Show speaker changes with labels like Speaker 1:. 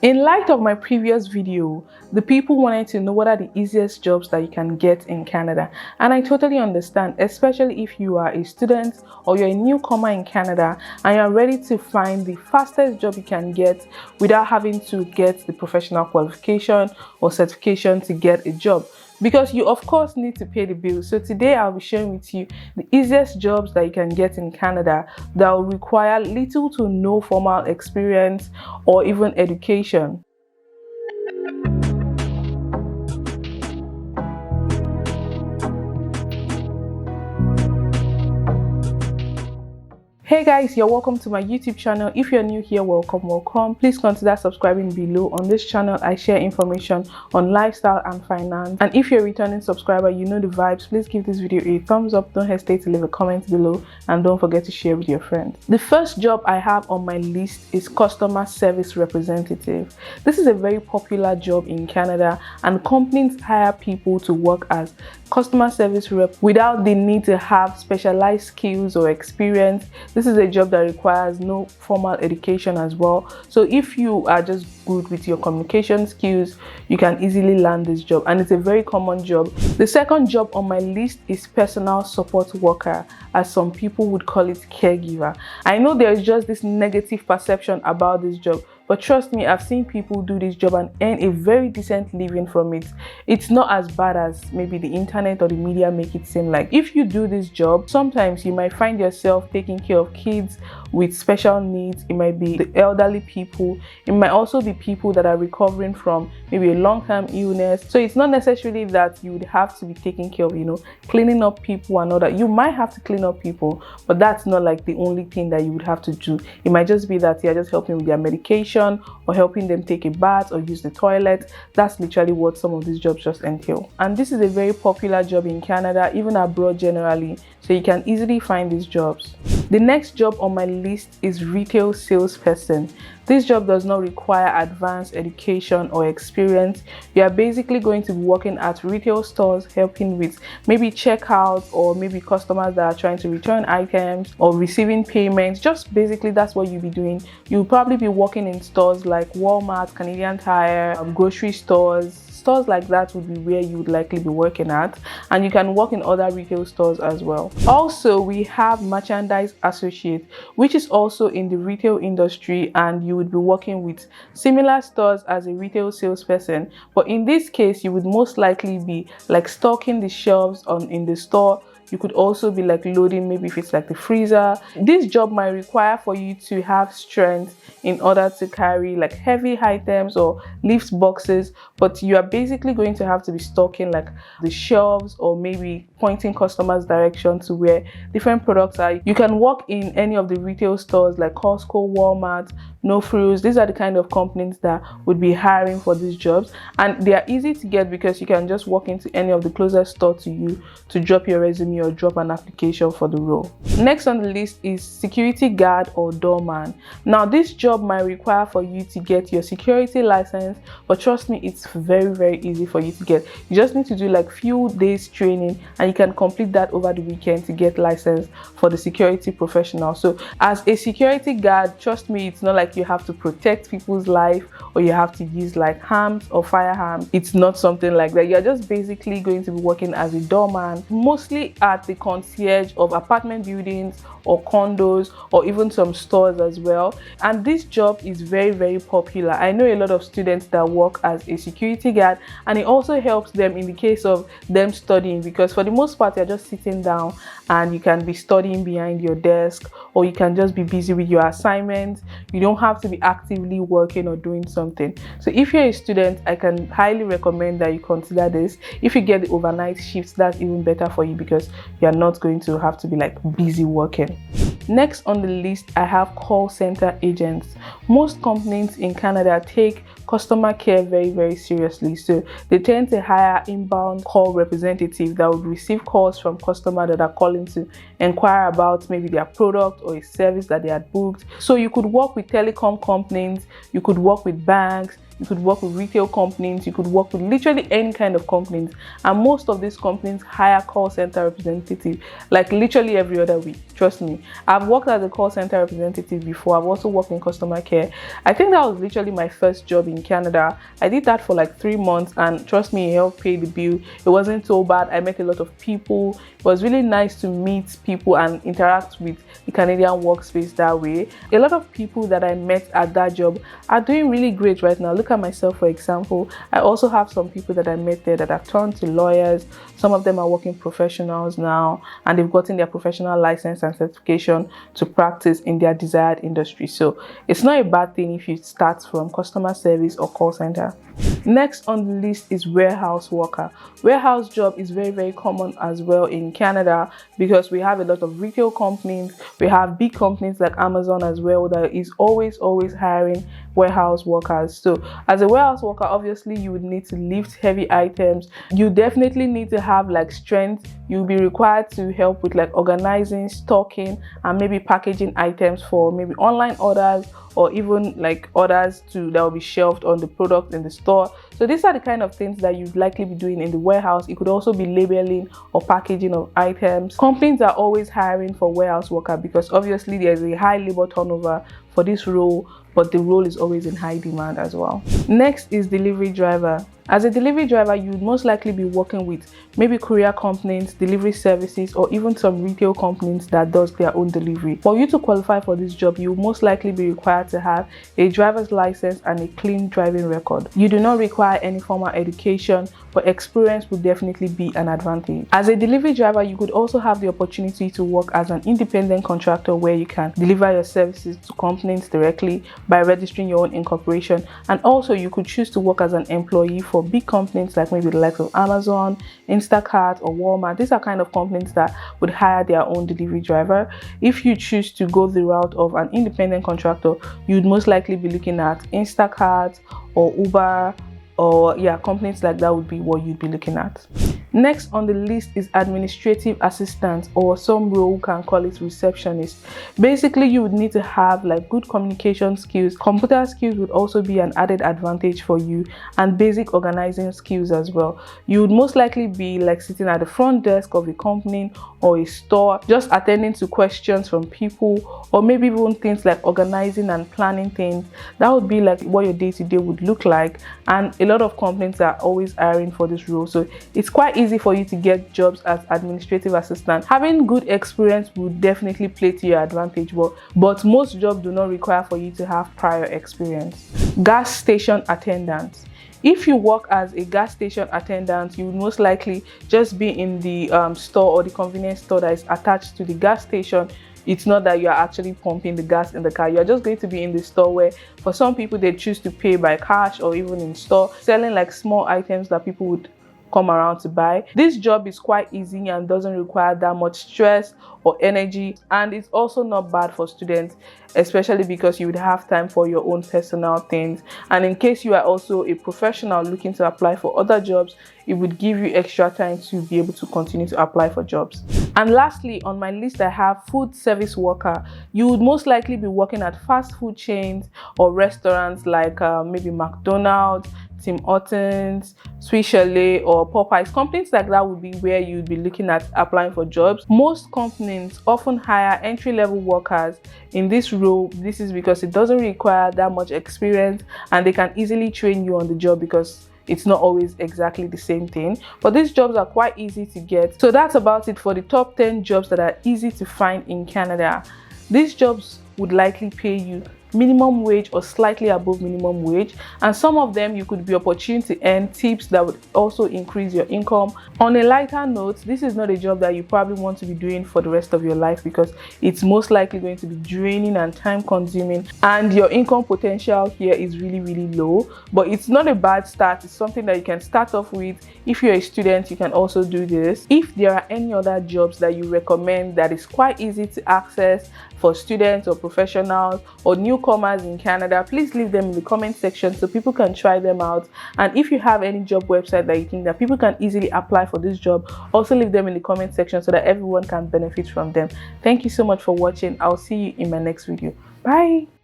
Speaker 1: In light of my previous video, the people wanted to know what are the easiest jobs that you can get in Canada. And I totally understand, especially if you are a student or you're a newcomer in Canada and you're ready to find the fastest job you can get without having to get the professional qualification or certification to get a job. Because you of course need to pay the bills. So today I'll be sharing with you the easiest jobs that you can get in Canada that will require little to no formal experience or even education. Hey guys, you're welcome to my YouTube channel. If you're new here, welcome. Please consider subscribing below. On this channel I share information on lifestyle and finance, and if you're a returning subscriber, you know the vibes. Please give this video a thumbs up, don't hesitate to leave a comment below, and don't forget to share with your friends. The first job I have on my list is customer service representative. This is a very popular job in Canada, and companies hire people to work as customer service rep without the need to have specialized skills or experience. This is a job that requires no formal education as well. So if you are just good with your communication skills, you can easily land this job, and it's a very common job. The second job on my list is personal support worker, as some people would call it caregiver. I know there's just this negative perception about this job, but trust me, I've seen people do this job and earn a very decent living from it. It's not as bad as maybe the internet or the media make it seem like. If you do this job, sometimes you might find yourself taking care of kids with special needs. It might be the elderly people. It might also be people that are recovering from maybe a long-term illness. So it's not necessarily that you would have to be taking care of, cleaning up people and all that. You might have to clean up people, but that's not like the only thing that you would have to do. It might just be that you're just helping with their medication, or helping them take a bath or use the toilet. That's literally what some of these jobs just entail. And this is a very popular job in Canada, even abroad generally, so you can easily find these jobs. The next job on my list is retail salesperson. This job does not require advanced education or experience. You are basically going to be working at retail stores, helping with maybe checkout, or maybe customers that are trying to return items or receiving payments. Just basically that's what you'll be doing. You'll probably be working in stores like Walmart, Canadian Tire, grocery stores like that would be where you would likely be working at, and you can work in other retail stores as well. Also, we have merchandise associate, which is also in the retail industry, and you would be working with similar stores as a retail salesperson, but in this case you would most likely be like stocking the shelves in the store. You could also be like loading, maybe if it's like the freezer. This job might require for you to have strength in order to carry like heavy items or lift boxes, but you are basically going to have to be stocking like the shelves, or maybe pointing customers' direction to where different products are. You can work in any of the retail stores like Costco, Walmart, No Frills. These are the kind of companies that would be hiring for these jobs, and they are easy to get because you can just walk into any of the closest store to you to drop your resume or drop an application for the role. Next on the list is security guard or doorman. Now this job might require for you to get your security license, but trust me, it's very easy for you to get. You just need to do like few days training, and you can complete that over the weekend to get licensed for the security professional. So as a security guard, trust me, it's not like you have to protect people's life or you have to use like arms or firearms. It's not something like that. You're just basically going to be working as a doorman, mostly at the concierge of apartment buildings or condos, or even some stores as well. And this job is very popular. I know a lot of students that work as a security guard, and it also helps them in the case of them studying, because for the most part you're just sitting down and you can be studying behind your desk, or you can just be busy with your assignments. You don't have to be actively working or doing something. So if you're a student, I can highly recommend that you consider this. If you get the overnight shifts, that's even better for you because you're not going to have to be like busy working. Next on the list, I have call center agents. Most companies in Canada take customer care very seriously, so they tend to hire inbound call representatives that would receive calls from customers that are calling to inquire about maybe their product or a service that they had booked. So you could work with telecom companies, you could work with banks, you could work with retail companies, you could work with literally any kind of companies. And most of these companies hire call center representative like literally every other week. Trust me, I've worked as a call center representative before. I've also worked in customer care. I think that was literally my first job in Canada. I did that for like 3 months, and trust me, it helped pay the bill. It wasn't so bad. I met a lot of people. It was really nice to meet people and interact with the Canadian workspace that way. A lot of people that I met at that job are doing really great right now. Look at myself, for example. I also have some people that I met there that have turned to lawyers. Some of them are working professionals now, and they've gotten their professional license and certification to practice in their desired industry. So it's not a bad thing if you start from customer service or call center. Next on the list is warehouse worker. Warehouse job is very common as well in Canada because we have a lot of retail companies. We have big companies like Amazon as well that is always hiring warehouse workers. So as a warehouse worker, obviously you would need to lift heavy items. You definitely need to have like strength. You'll be required to help with like organizing, stocking, and maybe packaging items for maybe online orders, or even like orders that will be shelved on the product in the store. So these are the kind of things that you'd likely be doing in the warehouse. It could also be labeling or packaging of items. Companies are always hiring for warehouse worker because obviously there's a high labor turnover for this role, but the role is always in high demand as well. Next is delivery driver. As a delivery driver, you would most likely be working with maybe courier companies, delivery services, or even some retail companies that does their own delivery. For you to qualify for this job, you will most likely be required to have a driver's license and a clean driving record. You do not require any formal education, but experience will definitely be an advantage. As a delivery driver, you could also have the opportunity to work as an independent contractor where you can deliver your services to companies directly by registering your own incorporation. And also you could choose to work as an employee for big companies like maybe the likes of Amazon, Instacart, or Walmart. These are kind of companies that would hire their own delivery driver. If you choose to go the route of an independent contractor, you'd most likely be looking at Instacart or Uber, or companies like that would be what you'd be looking at. Next on the list is administrative assistant, or some role can call it receptionist. Basically, you would need to have like good communication skills. Computer skills would also be an added advantage for you, and basic organizing skills as well. You would most likely be like sitting at the front desk of a company or a store, just attending to questions from people, or maybe even things like organizing and planning things. That would be like what your day-to-day would look like, and a lot of companies are always hiring for this role. So it's quite easy for you to get jobs as administrative assistant. Having good experience would definitely play to your advantage, but most jobs do not require for you to have prior experience. Gas station attendant. If you work as a gas station attendant, you would most likely just be in the store or the convenience store that is attached to the gas station. It's not that you're actually pumping the gas in the car. You're just going to be in the store where for some people they choose to pay by cash or even in store, selling like small items that people would come around to buy. This job is quite easy and doesn't require that much stress or energy, and it's also not bad for students, especially because you would have time for your own personal things. And in case you are also a professional looking to apply for other jobs, it would give you extra time to be able to continue to apply for jobs. And lastly, on my list I have food service worker. You would most likely be working at fast food chains or restaurants like maybe McDonald's, Tim Hortons, Sweet Chalet, or Popeyes. Companies like that would be where you'd be looking at applying for jobs. Most companies often hire entry-level workers in this role. This is because it doesn't require that much experience, and they can easily train you on the job because it's not always exactly the same thing. But these jobs are quite easy to get. So that's about it for the top 10 jobs that are easy to find in Canada. These jobs would likely pay you minimum wage or slightly above minimum wage, and some of them you could be opportune to earn tips that would also increase your income. On a lighter note, this is not a job that you probably want to be doing for the rest of your life because it's most likely going to be draining and time consuming, and your income potential here is really low. But it's not a bad start. It's something that you can start off with. If you're a student, you can also do this. If there are any other jobs that you recommend that is quite easy to access for students or professionals or newcomers in Canada, please leave them in the comment section so people can try them out. And if you have any job website that you think that people can easily apply for this job, also leave them in the comment section so that everyone can benefit from them. Thank you so much for watching. I'll see you in my next video. Bye.